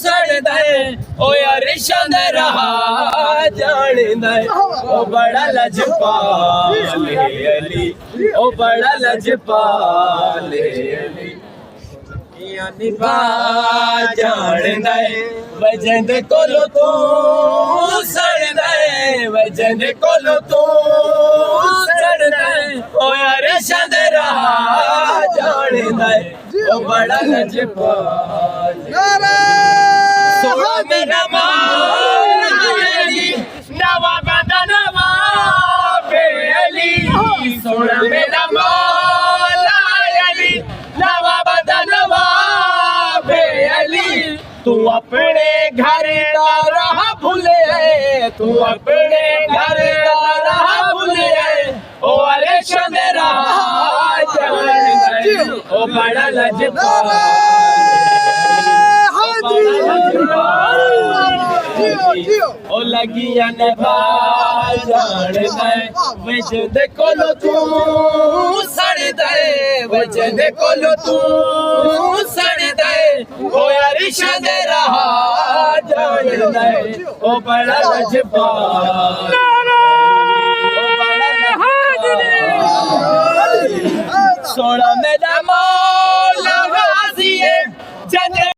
सड़दा ओ यार शांद रहा जानदा ओ बड़ा लजपाल अली ओ बड़ा लजपाल अली निभा जानदा वजन कोलो तू सड़दा वजन कोलो तू सड़दा ओ यार शांद रहा जानदा ओ बड़ा लजपाल सोना मेरा माली नवाब दा नवाब अली सोना मेरा मौला अली नवाब दा नवाब अली तू अपने घर दा राह भूले तू अपने घर दा राह भूले ओ अरे चंद्रा जान ओ बड़ा लजपाल ओ लगिया ने जानदा वजन कोलो तू सड़दा वजन कोलो तू सड़दा ओ यार शांद रहा जानदा ओ बड़ा लजपाल